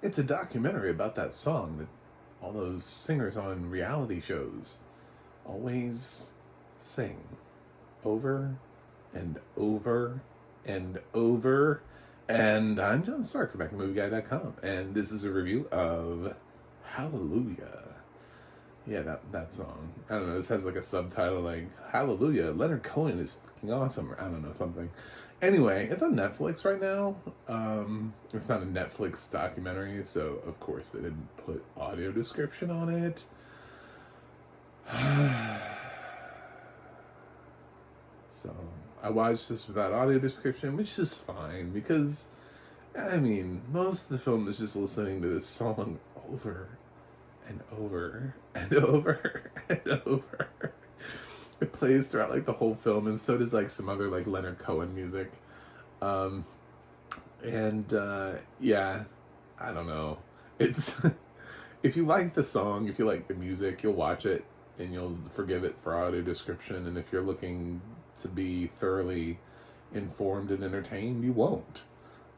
It's a documentary about that song that all those singers on reality shows always sing over and over and over. And I'm John Stark from BackMovieGuy.com, and this is a review of Hallelujah. Yeah, that song. I don't know, this has like a subtitle like Hallelujah, Leonard Cohen is fucking awesome, or I don't know, something. Anyway, it's on Netflix right now. It's not a Netflix documentary, so of course they didn't put audio description on it. So I watched this without audio description, which is fine because, I mean, most of the film is just listening to this song over and over and over and over. It plays throughout like the whole film, and so does like some other like Leonard Cohen music. Um, yeah, I don't know. It's if you like the song, if you like the music, you'll watch it and you'll forgive it for audio description. And if you're looking to be thoroughly informed and entertained, you won't.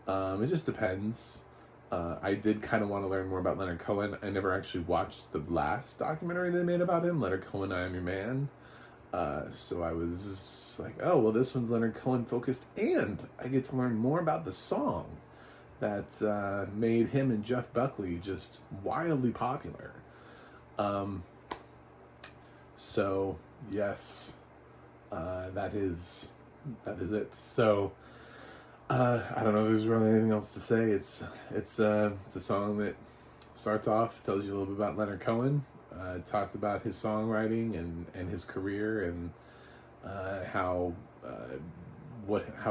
It just depends. I did kind of want to learn more about Leonard Cohen. I never actually watched the last documentary they made about him, Leonard Cohen, I Am Your Man. So I was like, oh, well, this one's Leonard Cohen focused, and I get to learn more about the song that made him and Jeff Buckley just wildly popular. So yes, that is it. So I don't know if there's really anything else to say. It's a song that starts off, tells you a little bit about Leonard Cohen. Talks about his songwriting and his career and how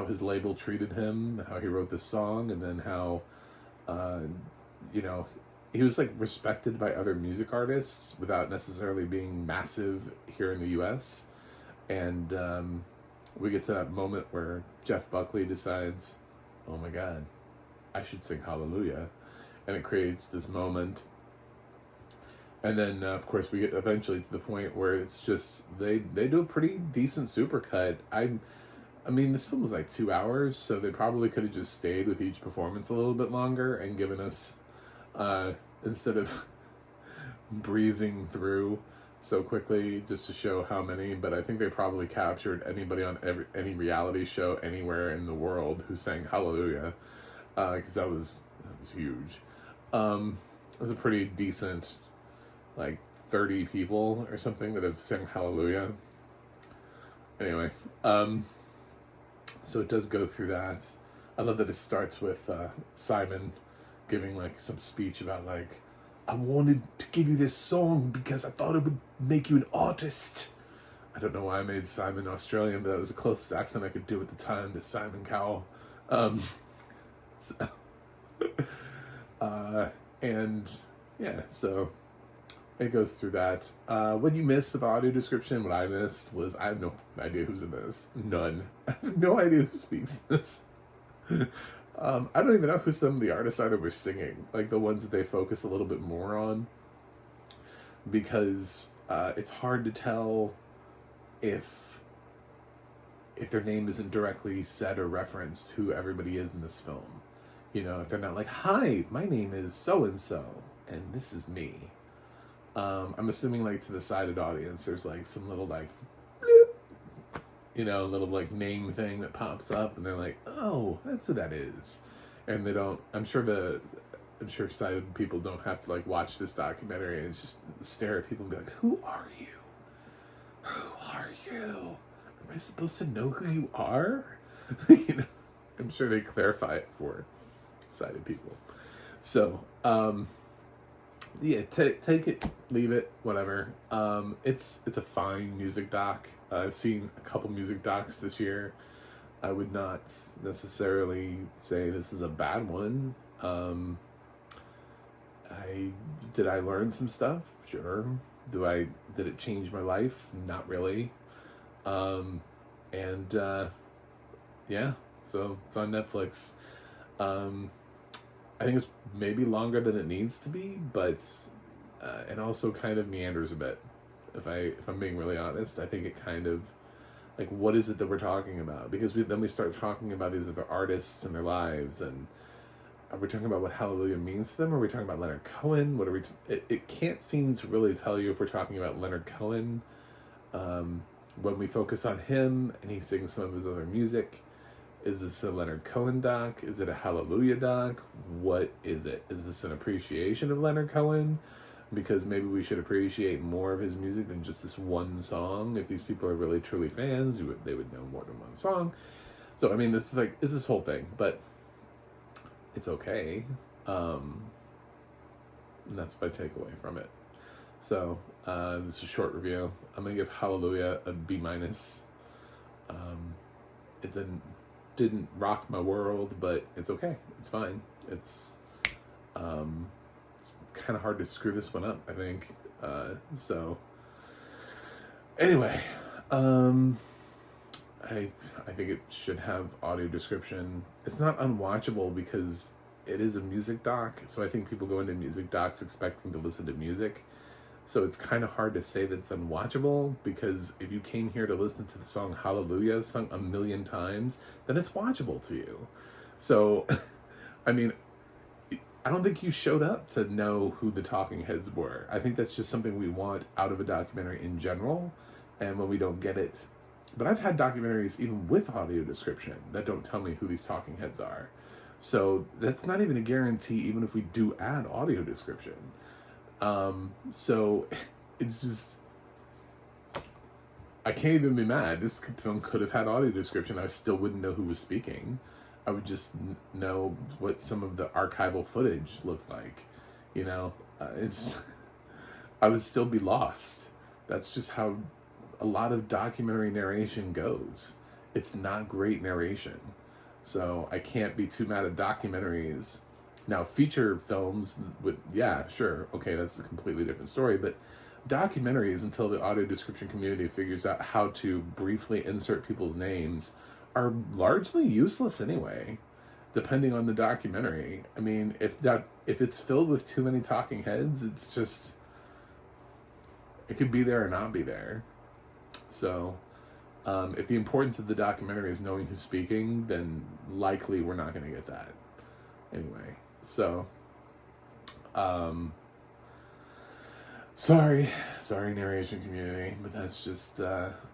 his label treated him, how he wrote this song, and then how he was like respected by other music artists without necessarily being massive here in the U.S. And we get to that moment where Jeff Buckley decides, oh my God, I should sing Hallelujah, and it creates this moment. And then, of course, we get eventually to the point where it's just, they do a pretty decent supercut. I mean, this film was like 2 hours, so they probably could have just stayed with each performance a little bit longer and given us, instead of breezing through so quickly just to show how many, but I think they probably captured anybody on any reality show anywhere in the world who sang Hallelujah, because that was huge. It was a pretty decent, like 30 people or something that have sang Hallelujah. Anyway, so it does go through that. I love that it starts with Simon giving like some speech about like, I wanted to give you this song because I thought it would make you an artist. I don't know why I made Simon Australian, but that was the closest accent I could do at the time to Simon Cowell. And yeah, so it goes through that. What you missed with the audio description, what I missed was I have no idea who's in this. None. I have no idea who speaks this. I don't even know who some of the artists are that were singing, like the ones that they focus a little bit more on, because it's hard to tell if their name isn't directly said or referenced who everybody is in this film. You know, if they're not like, hi, my name is so-and-so, and this is me. I'm assuming like to the sided audience, there's like some little like, bloop, little like name thing that pops up, and they're like, oh, that's who that is. And they don't, I'm sure sighted people don't have to like watch this documentary and just stare at people and be like, who are you? Who are you? Am I supposed to know who you are? I'm sure they clarify it for sighted people. So, yeah, take it, leave it, whatever. It's a fine music doc. I've seen a couple music docs this year. I would not necessarily say this is a bad one. Did I learn some stuff? Sure. Did it change my life? Not really. Yeah, so it's on Netflix. I think it's maybe longer than it needs to be, but it also kind of meanders a bit. If I'm being really honest, I think it kind of, like, what is it that we're talking about? Because then we start talking about these other artists and their lives, and are we talking about what Hallelujah means to them? Are we talking about Leonard Cohen? What are we? It can't seem to really tell you if we're talking about Leonard Cohen. When we focus on him and he sings some of his other music, is this a Leonard Cohen doc? Is it a Hallelujah doc? What is it? Is this an appreciation of Leonard Cohen? Because maybe we should appreciate more of his music than just this one song. If these people are really truly fans, they would know more than one song. So I mean, this is this whole thing, but it's okay. And that's my takeaway from it. So this is a short review. I'm gonna give Hallelujah a B-. It didn't rock my world, but it's okay. It's fine. It's kind of hard to screw this one up, I think. So anyway, I think it should have audio description. It's not unwatchable because it is a music doc, so I think people go into music docs expecting to listen to music. So it's kind of hard to say that it's unwatchable, because if you came here to listen to the song Hallelujah sung a million times, then it's watchable to you. So, I mean, I don't think you showed up to know who the talking heads were. I think that's just something we want out of a documentary in general, and when we don't get it. But I've had documentaries even with audio description that don't tell me who these talking heads are. So that's not even a guarantee, even if we do add audio description. So it's just, I can't even be mad. This film could have had audio description. I still wouldn't know who was speaking. I would just know what some of the archival footage looked like. You know, I would still be lost. That's just how a lot of documentary narration goes. It's not great narration. So I can't be too mad at documentaries. Now, feature films yeah, sure, okay, that's a completely different story, but documentaries, until the audio description community figures out how to briefly insert people's names, are largely useless anyway, depending on the documentary. I mean, if it's filled with too many talking heads, it's just, it could be there or not be there. So, if the importance of the documentary is knowing who's speaking, then likely we're not going to get that. Anyway, so, sorry narration community, but that's just,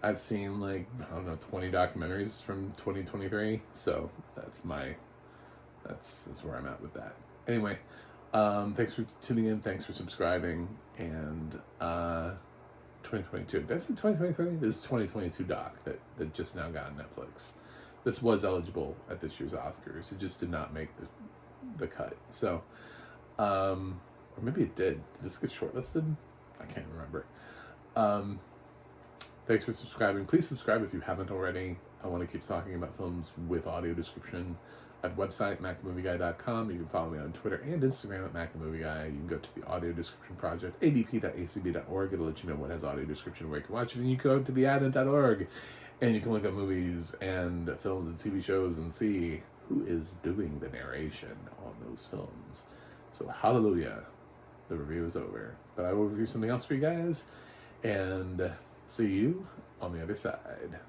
I've seen like, I don't know, 20 documentaries from 2023, so that's where I'm at with that. Anyway, thanks for tuning in, thanks for subscribing, and, 2022. Did I say 2023? This is 2022 doc that just now got on Netflix. This was eligible at this year's Oscars. It just did not make the cut. So, or maybe it did. Did this get shortlisted? I can't remember. Thanks for subscribing. Please subscribe if you haven't already. I want to keep talking about films with audio description. I have a website, MacTheMovieGuy.com. You can follow me on Twitter and Instagram at MacTheMovieGuy. You can go to the Audio Description Project, adp.acb.org. It'll let you know what has audio description, where you can watch it. And you go to the ADNA.org, and you can look up movies and films and TV shows and see who is doing the narration on those films. So, hallelujah. The review is over. But I will review something else for you guys, and see you on the other side.